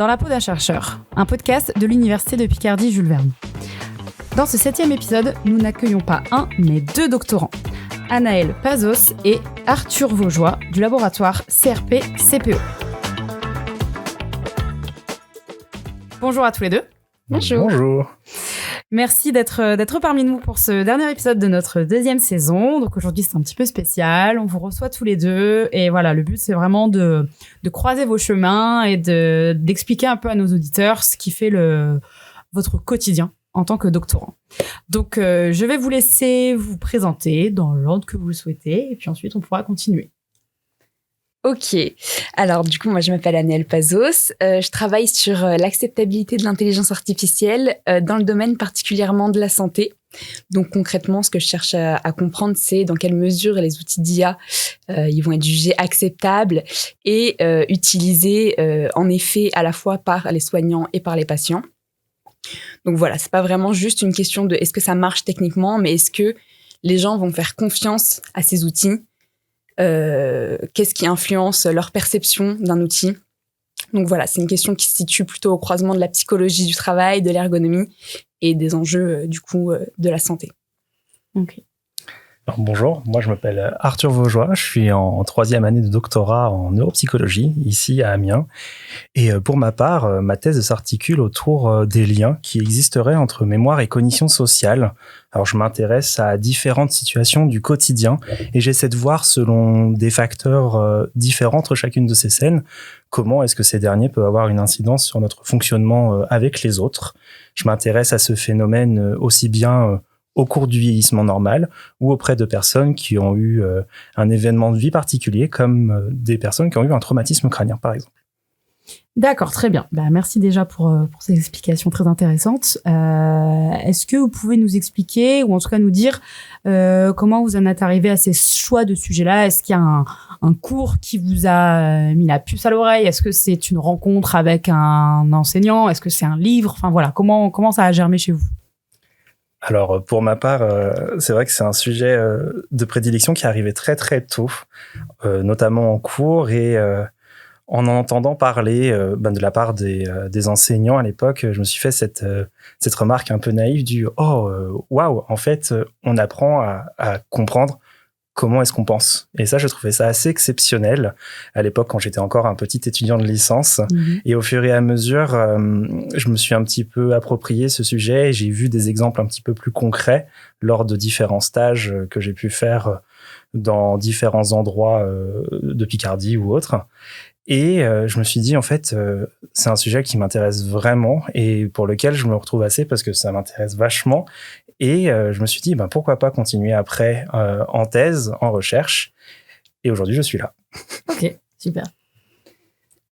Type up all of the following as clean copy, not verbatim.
Dans la peau d'un chercheur, un podcast de l'Université de Picardie Jules Verne. Dans ce 7e épisode, nous n'accueillons pas un, mais 2 doctorants. Anaël Pazos et Arthur Vaugeois du laboratoire CRP-CPO. Bonjour à tous les deux. Bonjour. Merci d'être parmi nous pour ce dernier épisode de notre 2e saison. Donc aujourd'hui, c'est un petit peu spécial. On vous reçoit tous les deux. Et voilà, le but, c'est vraiment de croiser vos chemins et d'expliquer un peu à nos auditeurs ce qui fait votre quotidien en tant que doctorant. Donc, je vais vous laisser vous présenter dans l'ordre que vous le souhaitez. Et puis ensuite, on pourra continuer. Ok, alors du coup, moi je m'appelle Anaël Pazos, je travaille sur l'acceptabilité de l'intelligence artificielle dans le domaine particulièrement de la santé. Donc concrètement, ce que je cherche à comprendre, c'est dans quelle mesure les outils d'IA ils vont être jugés acceptables et utilisés en effet à la fois par les soignants et par les patients. Donc voilà, c'est pas vraiment juste une question de est-ce que ça marche techniquement, mais est-ce que les gens vont faire confiance à ces outils. Qu'est-ce qui influence leur perception d'un outil. Donc voilà, c'est une question qui se situe plutôt au croisement de la psychologie du travail, de l'ergonomie et des enjeux du coup de la santé. Ok. Alors, bonjour, moi je m'appelle Arthur Vaugeois, je suis en 3e année de doctorat en neuropsychologie ici à Amiens. Et pour ma part, ma thèse s'articule autour des liens qui existeraient entre mémoire et cognition sociale. Alors je m'intéresse à différentes situations du quotidien et j'essaie de voir selon des facteurs différents entre chacune de ces scènes, comment est-ce que ces derniers peuvent avoir une incidence sur notre fonctionnement avec les autres. Je m'intéresse à ce phénomène aussi bien au cours du vieillissement normal ou auprès de personnes qui ont eu un événement de vie particulier comme des personnes qui ont eu un traumatisme crânien par exemple. D'accord, très bien. Merci déjà pour ces explications très intéressantes. Est-ce que vous pouvez nous expliquer ou en tout cas nous dire comment vous en êtes arrivé à ces choix de sujets-là? Est-ce qu'il y a un cours qui vous a mis la puce à l'oreille? Est-ce que c'est une rencontre avec un enseignant? Est-ce que c'est un livre? Enfin voilà, comment ça a germé chez vous? Alors, pour ma part, c'est vrai que c'est un sujet de prédilection qui est arrivé très, très tôt, notamment en cours et en entendant parler de la part des enseignants à l'époque, je me suis fait cette remarque un peu naïve du « Oh, waouh, en fait, on apprend à comprendre comment est-ce qu'on pense ?» Et ça, je trouvais ça assez exceptionnel à l'époque quand j'étais encore un petit étudiant de licence. Et au fur et à mesure, je me suis un petit peu approprié ce sujet et j'ai vu des exemples un petit peu plus concrets lors de différents stages que j'ai pu faire dans différents endroits de Picardie ou autres. Et je me suis dit, en fait, c'est un sujet qui m'intéresse vraiment et pour lequel je me retrouve assez parce que ça m'intéresse vachement. Et je me suis dit, pourquoi pas continuer après en thèse, en recherche. Et aujourd'hui, je suis là. Ok, super.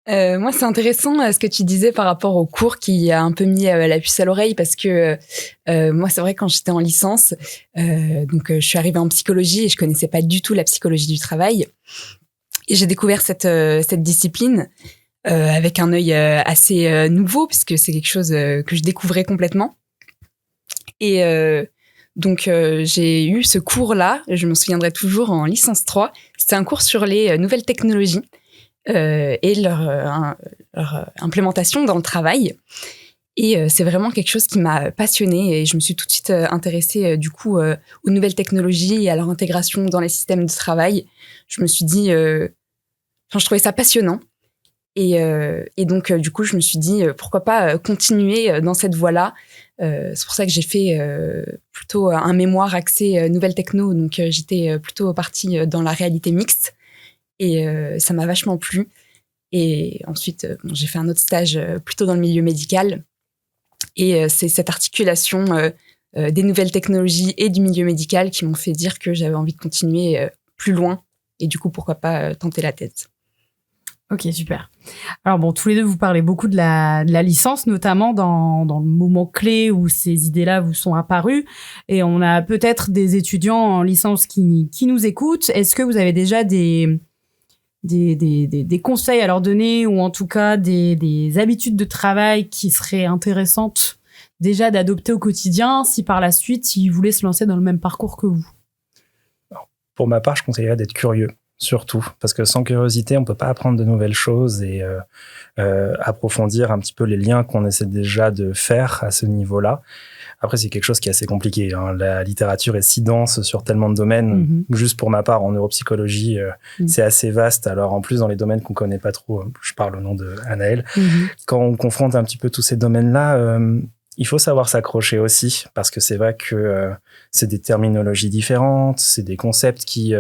Moi, c'est intéressant ce que tu disais par rapport au cours qui a un peu mis la puce à l'oreille parce que moi, c'est vrai, quand j'étais en licence, donc je suis arrivée en psychologie et je connaissais pas du tout la psychologie du travail. Et j'ai découvert cette discipline avec un œil assez nouveau puisque c'est quelque chose que je découvrais complètement. Et donc, j'ai eu ce cours-là, je me souviendrai toujours en licence 3. C'était un cours sur les nouvelles technologies et leur implémentation dans le travail. Et c'est vraiment quelque chose qui m'a passionnée et je me suis tout de suite intéressée du coup aux nouvelles technologies et à leur intégration dans les systèmes de travail. Je me suis dit... je trouvais ça passionnant. Et donc, du coup, je me suis dit, pourquoi pas continuer dans cette voie-là. C'est pour ça que j'ai fait plutôt un mémoire axé nouvelles techno. Donc, j'étais plutôt partie dans la réalité mixte. Et ça m'a vachement plu. Et ensuite, j'ai fait un autre stage plutôt dans le milieu médical. Et c'est cette articulation des nouvelles technologies et du milieu médical qui m'ont fait dire que j'avais envie de continuer plus loin. Et du coup, pourquoi pas tenter la thèse. Ok, super. Alors bon, tous les deux, vous parlez beaucoup de la licence, notamment dans le moment clé où ces idées-là vous sont apparues. Et on a peut-être des étudiants en licence qui nous écoutent. Est-ce que vous avez déjà des conseils à leur donner ou en tout cas des habitudes de travail qui seraient intéressantes déjà d'adopter au quotidien si par la suite ils voulaient se lancer dans le même parcours que vous? Pour ma part, je conseillerais d'être curieux. surtout, parce que sans curiosité, on peut pas apprendre de nouvelles choses et approfondir un petit peu les liens qu'on essaie déjà de faire à ce niveau-là. Après, c'est quelque chose qui est assez compliqué. Hein. La littérature est si dense sur tellement de domaines. Juste pour ma part, en neuropsychologie, c'est assez vaste. Alors, en plus, dans les domaines qu'on connaît pas trop, je parle au nom de Anaëlle, quand on confronte un petit peu tous ces domaines-là, il faut savoir s'accrocher aussi, parce que c'est vrai que c'est des terminologies différentes, c'est des concepts qui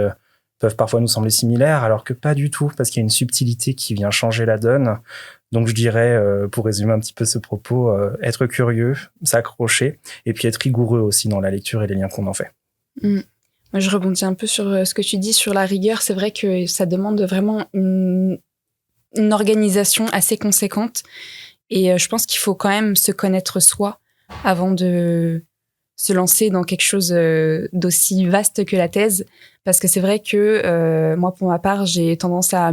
peuvent parfois nous sembler similaires, alors que pas du tout, parce qu'il y a une subtilité qui vient changer la donne. Donc je dirais, pour résumer un petit peu ce propos, être curieux, s'accrocher, et puis être rigoureux aussi dans la lecture et les liens qu'on en fait. Moi, je rebondis un peu sur ce que tu dis sur la rigueur. C'est vrai que ça demande vraiment une organisation assez conséquente. Et je pense qu'il faut quand même se connaître soi avant de se lancer dans quelque chose d'aussi vaste que la thèse. Parce que c'est vrai que moi, pour ma part, j'ai tendance à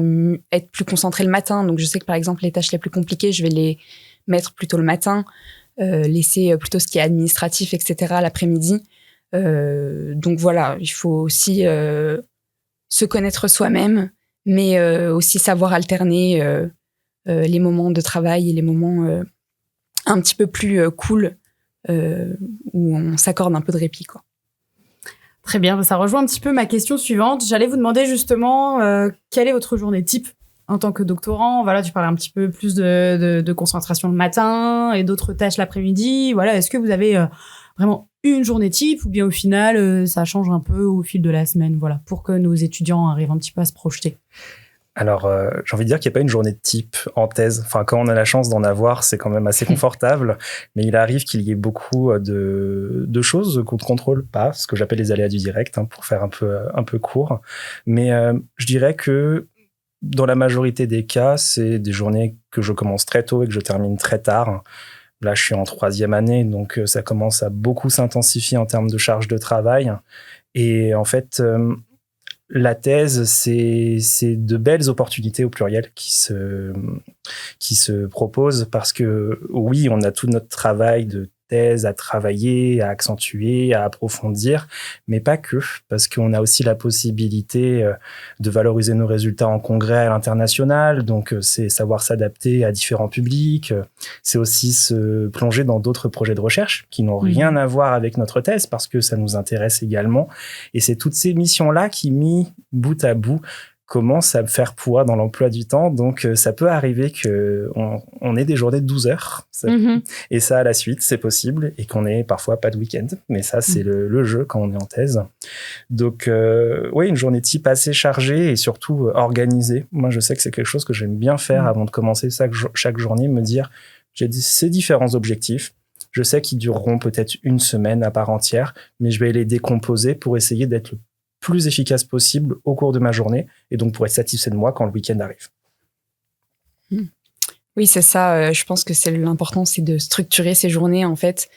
être plus concentrée le matin. Donc, je sais que, par exemple, les tâches les plus compliquées, je vais les mettre plutôt le matin, laisser plutôt ce qui est administratif, etc., l'après-midi. Donc, voilà, il faut aussi se connaître soi-même, mais aussi savoir alterner les moments de travail et les moments un petit peu plus cool où on s'accorde un peu de répit, quoi. Très bien, ça rejoint un petit peu ma question suivante. J'allais vous demander justement quelle est votre journée type en tant que doctorant. Voilà, tu parlais un petit peu plus de concentration le matin et d'autres tâches l'après-midi. Voilà, est-ce que vous avez vraiment une journée type ou bien au final ça change un peu au fil de la semaine, voilà, pour que nos étudiants arrivent un petit peu à se projeter? Alors, j'ai envie de dire qu'il n'y a pas une journée de type en thèse. Enfin, quand on a la chance d'en avoir, c'est quand même assez confortable. Mais il arrive qu'il y ait beaucoup de choses qu'on ne contrôle pas, ce que j'appelle les aléas du direct, hein, pour faire un peu court. Mais je dirais que dans la majorité des cas, c'est des journées que je commence très tôt et que je termine très tard. Là, je suis en 3e année, donc ça commence à beaucoup s'intensifier en termes de charge de travail. Et en fait... la thèse, c'est de belles opportunités au pluriel qui se proposent parce que oui, on a tout notre travail de thèse à travailler, à accentuer, à approfondir, mais pas que, parce qu'on a aussi la possibilité de valoriser nos résultats en congrès à l'international, donc c'est savoir s'adapter à différents publics, c'est aussi se plonger dans d'autres projets de recherche qui n'ont rien à voir avec notre thèse, parce que ça nous intéresse également, et c'est toutes ces missions-là qui, mis bout à bout, commence à faire poids dans l'emploi du temps. Donc, ça peut arriver qu'on ait des journées de 12 heures. Et ça, à la suite, c'est possible. Et qu'on ait parfois pas de week-end. Mais ça, c'est le jeu quand on est en thèse. Donc, oui, une journée type assez chargée et surtout organisée. Moi, je sais que c'est quelque chose que j'aime bien faire avant de commencer chaque journée, me dire, j'ai ces différents objectifs. Je sais qu'ils dureront peut-être une semaine à part entière, mais je vais les décomposer pour essayer d'être le plus efficace possible au cours de ma journée et donc pour être satisfait de moi quand le week-end arrive. Oui, c'est ça. Je pense que c'est l'important, c'est de structurer ses journées, en fait,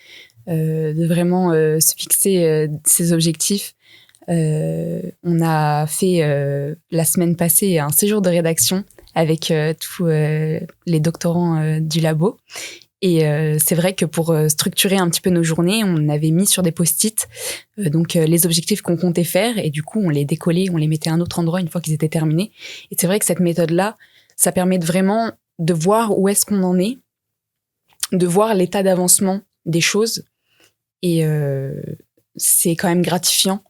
de vraiment se fixer ses objectifs. On a fait la semaine passée un séjour de rédaction avec tous les doctorants du labo. Et c'est vrai que pour structurer un petit peu nos journées, on avait mis sur des post-it donc les objectifs qu'on comptait faire et du coup on les décollait, on les mettait à un autre endroit une fois qu'ils étaient terminés. Et c'est vrai que cette méthode-là, ça permet vraiment de voir où est-ce qu'on en est, de voir l'état d'avancement des choses et c'est quand même gratifiant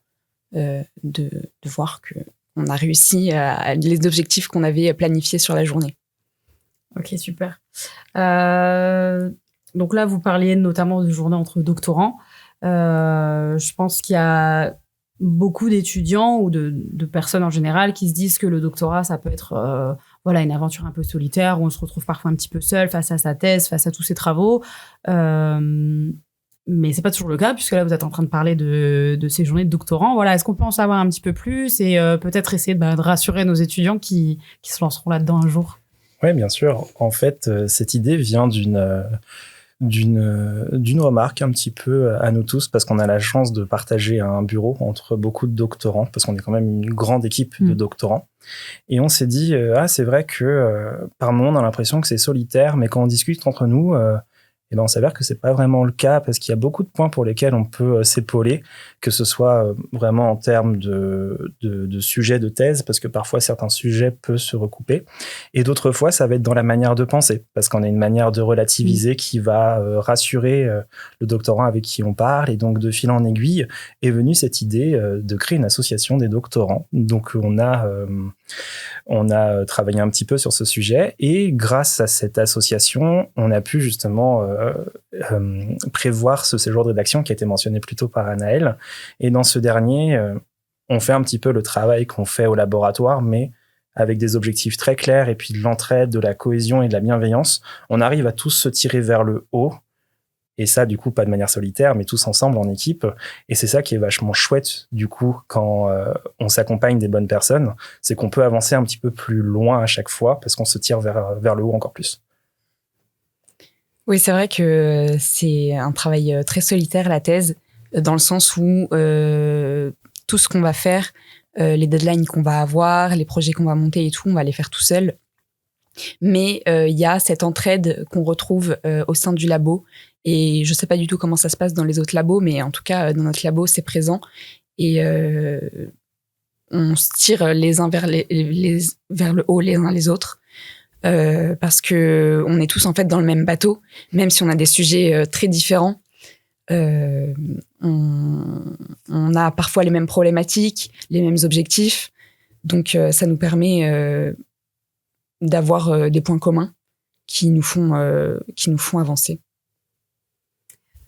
de voir que on a réussi à les objectifs qu'on avait planifiés sur la journée. Ok, super. Donc là, vous parliez notamment de journées entre doctorants. Je pense qu'il y a beaucoup d'étudiants ou de personnes en général qui se disent que le doctorat, ça peut être voilà, une aventure un peu solitaire où on se retrouve parfois un petit peu seul face à sa thèse, face à tous ses travaux. Mais c'est pas toujours le cas puisque là, vous êtes en train de parler de ces journées de doctorants. Voilà, est-ce qu'on peut en savoir un petit peu plus et peut-être essayer de rassurer nos étudiants qui se lanceront là-dedans un jour? Oui, bien sûr. En fait, cette idée vient d'une remarque un petit peu à nous tous parce qu'on a la chance de partager un bureau entre beaucoup de doctorants parce qu'on est quand même une grande équipe de doctorants. Et on s'est dit, c'est vrai que par moment, on a l'impression que c'est solitaire, mais quand on discute entre nous, Et ben on s'avère que c'est pas vraiment le cas parce qu'il y a beaucoup de points pour lesquels on peut s'épauler, que ce soit vraiment en termes de sujets de thèse, parce que parfois certains sujets peuvent se recouper, et d'autres fois ça va être dans la manière de penser, parce qu'on a une manière de relativiser qui va rassurer le doctorant avec qui on parle, et donc de fil en aiguille est venue cette idée de créer une association des doctorants. Donc on a travaillé un petit peu sur ce sujet, et grâce à cette association, on a pu justement prévoir ce séjour de rédaction qui a été mentionné plus tôt par Anaëlle. Et dans ce dernier, on fait un petit peu le travail qu'on fait au laboratoire, mais avec des objectifs très clairs, et puis de l'entraide, de la cohésion et de la bienveillance. On arrive à tous se tirer vers le haut. Et ça, du coup, pas de manière solitaire, mais tous ensemble en équipe. Et c'est ça qui est vachement chouette, du coup, quand on s'accompagne des bonnes personnes, c'est qu'on peut avancer un petit peu plus loin à chaque fois, parce qu'on se tire vers le haut encore plus. Oui, c'est vrai que c'est un travail très solitaire, la thèse, dans le sens où tout ce qu'on va faire, les deadlines qu'on va avoir, les projets qu'on va monter et tout, on va les faire tout seul. Mais il y a cette entraide qu'on retrouve au sein du labo. Et je ne sais pas du tout comment ça se passe dans les autres labos, mais en tout cas, dans notre labo, c'est présent. Et on se tire les uns vers le haut les uns les autres. Parce que on est tous en fait dans le même bateau, même si on a des sujets très différents. On a parfois les mêmes problématiques, les mêmes objectifs. Donc, ça nous permet d'avoir des points communs qui nous font avancer.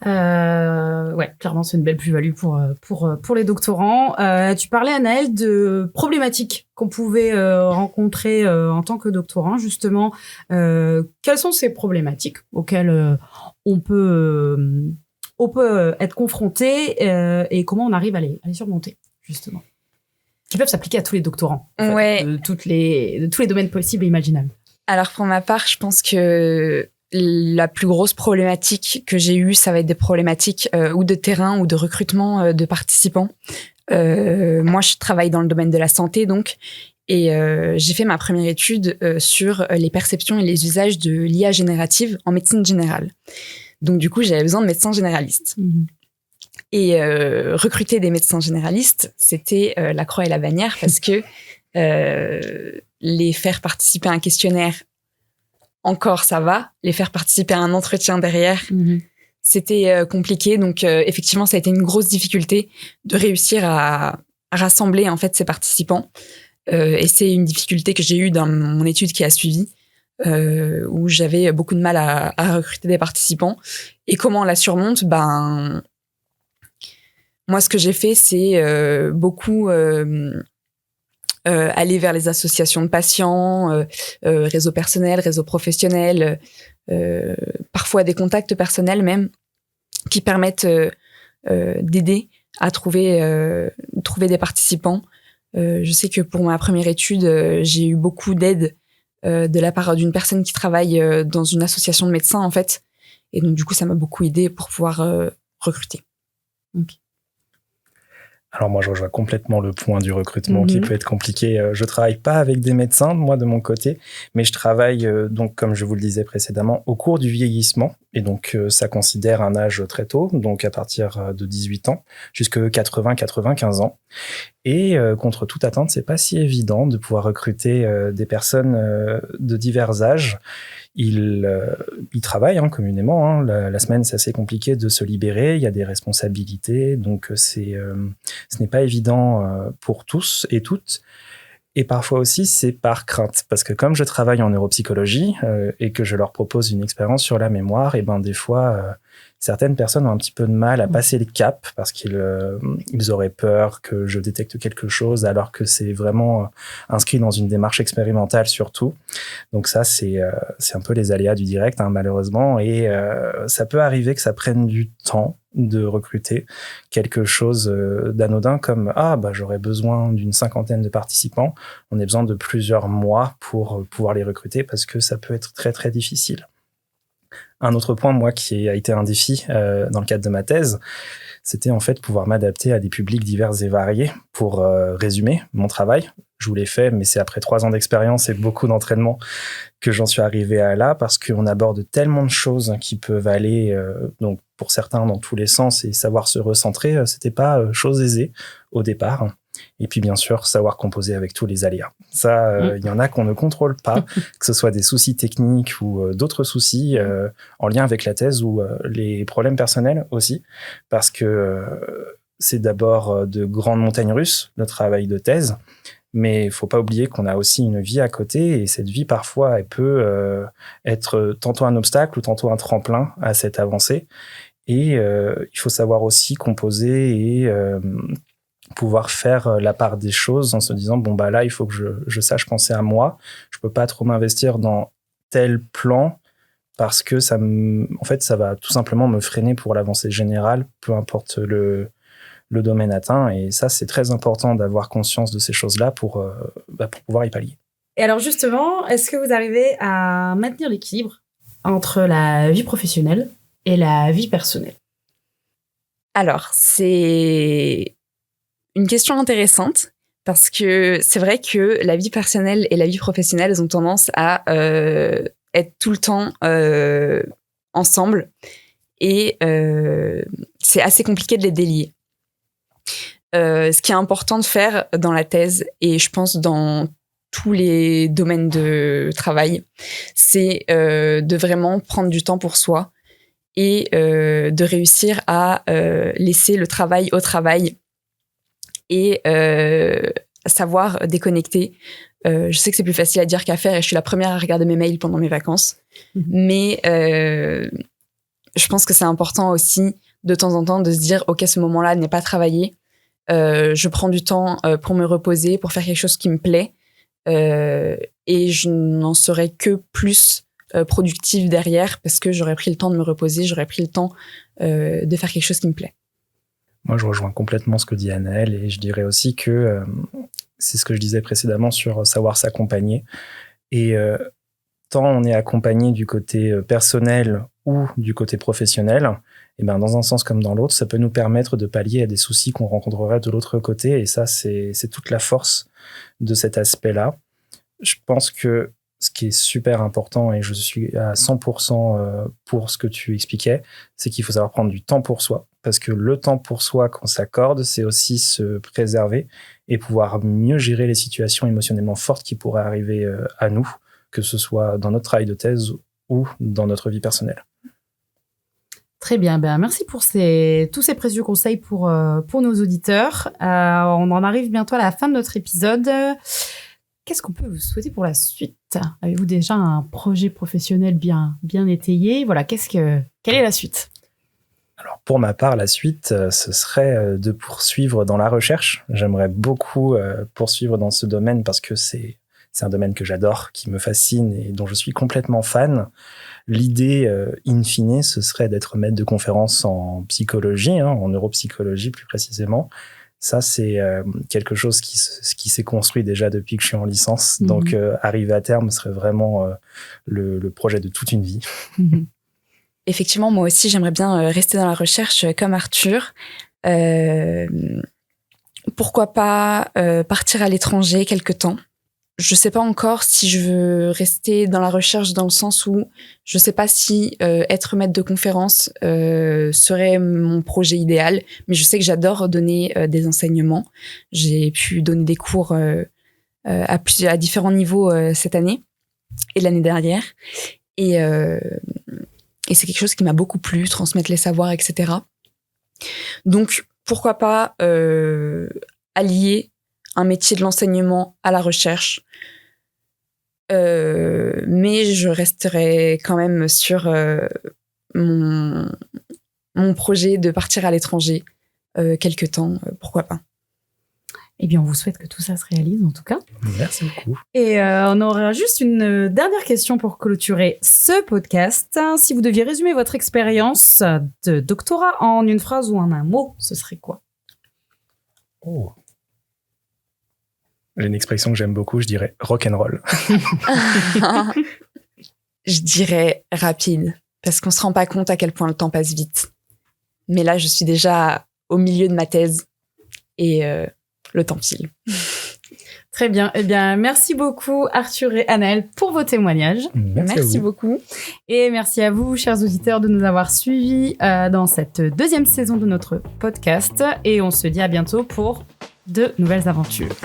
Ouais, clairement, c'est une belle plus-value pour les doctorants. Tu parlais, Anaëlle, de problématiques qu'on pouvait rencontrer en tant que doctorant, justement. Quelles sont ces problématiques auxquelles on peut être confronté et comment on arrive à les surmonter, justement, qui peuvent s'appliquer à tous les doctorants, en fait, Ouais. de tous les domaines possibles et imaginables. Alors, pour ma part, je pense que la plus grosse problématique que j'ai eue, ça va être des problématiques ou de terrain ou de recrutement de participants. Moi, je travaille dans le domaine de la santé, donc, et j'ai fait ma première étude sur les perceptions et les usages de l'IA générative en médecine générale. Donc, du coup, j'avais besoin de médecins généralistes. Mmh. Et recruter des médecins généralistes, c'était la croix et la bannière, parce que les faire participer à un questionnaire, encore ça va. Les faire participer à un entretien derrière, c'était compliqué. Donc effectivement, ça a été une grosse difficulté de réussir à rassembler en fait ces participants. Et c'est une difficulté que j'ai eue dans mon étude qui a suivi, où j'avais beaucoup de mal à recruter des participants. Et comment on la surmonte ? Ben, moi, ce que j'ai fait, c'est beaucoup aller vers les associations de patients, réseau personnel, réseau professionnel, parfois des contacts personnels même, qui permettent d'aider à trouver des participants. Je sais que pour ma première étude, j'ai eu beaucoup d'aide de la part d'une personne qui travaille dans une association de médecins, en fait. Et donc, du coup, ça m'a beaucoup aidé pour pouvoir recruter. Okay. Alors moi, je rejoins complètement le point du recrutement qui peut être compliqué. Je travaille pas avec des médecins, moi, de mon côté, mais je travaille, donc, comme je vous le disais précédemment, au cours du vieillissement. Et donc, ça considère un âge très tôt, donc à partir de 18 ans, jusqu'à 80-95 ans. Et contre toute attente, c'est pas si évident de pouvoir recruter des personnes de divers âges. Ils travaillent communément. La semaine, c'est assez compliqué de se libérer. Il y a des responsabilités, donc ce n'est pas évident pour tous et toutes. Et parfois aussi, c'est par crainte, parce que comme je travaille en neuropsychologie et que je leur propose une expérience sur la mémoire, et ben des fois, certaines personnes ont un petit peu de mal à passer le cap parce qu'ils auraient peur que je détecte quelque chose, alors que c'est vraiment inscrit dans une démarche expérimentale surtout. Donc ça, c'est un peu les aléas du direct, malheureusement, et ça peut arriver que ça prenne du temps de recruter quelque chose d'anodin comme j'aurais besoin d'une 50aine de participants. On a besoin de plusieurs mois pour pouvoir les recruter parce que ça peut être très très difficile. Un autre point, moi, qui a été un défi dans le cadre de ma thèse, c'était en fait pouvoir m'adapter à des publics divers et variés pour résumer mon travail. je vous l'ai fait, mais c'est après 3 ans d'expérience et beaucoup d'entraînement que j'en suis arrivé à là, parce qu'on aborde tellement de choses qui peuvent aller, donc pour certains dans tous les sens, et savoir se recentrer, c'était pas chose aisée au départ. Et puis bien sûr, savoir composer avec tous les aléas. Ça, il y en a qu'on ne contrôle pas, que ce soit des soucis techniques ou d'autres soucis en lien avec la thèse ou les problèmes personnels aussi, parce que c'est d'abord de grandes montagnes russes, le travail de thèse, mais il faut pas oublier qu'on a aussi une vie à côté, et cette vie, parfois, elle peut être tantôt un obstacle ou tantôt un tremplin à cette avancée. Et il faut savoir aussi composer et pouvoir faire la part des choses en se disant, bon, bah là, il faut que je sache penser à moi. Je peux pas trop m'investir dans tel plan parce que en fait, ça va tout simplement me freiner pour l'avancée générale, peu importe le domaine atteint. Et ça, c'est très important d'avoir conscience de ces choses-là pour pouvoir y pallier. Et alors justement, est-ce que vous arrivez à maintenir l'équilibre entre la vie professionnelle et la vie personnelle? Alors, c'est une question intéressante parce que c'est vrai que la vie personnelle et la vie professionnelle, elles ont tendance à être tout le temps ensemble, et c'est assez compliqué de les délier. Ce qui est important de faire dans la thèse, et je pense dans tous les domaines de travail, c'est de vraiment prendre du temps pour soi et de réussir à laisser le travail au travail et savoir déconnecter. Je sais que c'est plus facile à dire qu'à faire, et je suis la première à regarder mes mails pendant mes vacances. Mais je pense que c'est important aussi, de temps en temps, de se dire, OK, ce moment-là n'est pas travaillé. Je prends du temps pour me reposer, pour faire quelque chose qui me plaît. Et je n'en serai que plus productive derrière, parce que j'aurais pris le temps de me reposer, j'aurais pris le temps de faire quelque chose qui me plaît. Moi, je rejoins complètement ce que dit Anaëlle, et je dirais aussi que c'est ce que je disais précédemment sur savoir s'accompagner. Et tant on est accompagné du côté personnel ou du côté professionnel, et ben dans un sens comme dans l'autre, ça peut nous permettre de pallier à des soucis qu'on rencontrerait de l'autre côté. Et ça, c'est toute la force de cet aspect-là. Je pense que ce qui est super important, et je suis à 100% pour ce que tu expliquais, c'est qu'il faut savoir prendre du temps pour soi. Parce que le temps pour soi qu'on s'accorde, c'est aussi se préserver et pouvoir mieux gérer les situations émotionnellement fortes qui pourraient arriver à nous, que ce soit dans notre travail de thèse ou dans notre vie personnelle. Très bien, merci pour tous ces précieux conseils pour nos auditeurs. On en arrive bientôt à la fin de notre épisode. Qu'est-ce qu'on peut vous souhaiter pour la suite? Avez-vous déjà un projet professionnel bien étayé? Voilà, quelle est la suite? Alors pour ma part, la suite, ce serait de poursuivre dans la recherche. J'aimerais beaucoup poursuivre dans ce domaine parce que c'est un domaine que j'adore, qui me fascine et dont je suis complètement fan. L'idée, in fine, ce serait d'être maître de conférence en psychologie, en neuropsychologie plus précisément. Ça, c'est quelque chose qui s'est construit déjà depuis que je suis en licence. Donc, arriver à terme serait vraiment le projet de toute une vie. Effectivement, moi aussi, j'aimerais bien rester dans la recherche comme Arthur. Pourquoi pas partir à l'étranger quelque temps. Je sais pas encore si je veux rester dans la recherche, dans le sens où je sais pas si être maître de conférence serait mon projet idéal, mais je sais que j'adore donner des enseignements. J'ai pu donner des cours à différents niveaux cette année et l'année dernière, et c'est quelque chose qui m'a beaucoup plu, transmettre les savoirs, etc. Donc pourquoi pas allier un métier de l'enseignement à la recherche, mais je resterai quand même sur mon projet de partir à l'étranger quelque temps, pourquoi pas. Eh bien, on vous souhaite que tout ça se réalise, en tout cas. Merci beaucoup. Et on aura juste une dernière question pour clôturer ce podcast. Si vous deviez résumer votre expérience de doctorat en une phrase ou en un mot, ce serait quoi? Oh. J'ai une expression que j'aime beaucoup, je dirais rock'n'roll. Je dirais rapide, parce qu'on se rend pas compte à quel point le temps passe vite. Mais là, je suis déjà au milieu de ma thèse et le temps file. Très bien. Eh bien, merci beaucoup Arthur et Anaëlle pour vos témoignages. Merci beaucoup. Et merci à vous, chers auditeurs, de nous avoir suivis dans cette deuxième saison de notre podcast. Et on se dit à bientôt pour de nouvelles aventures.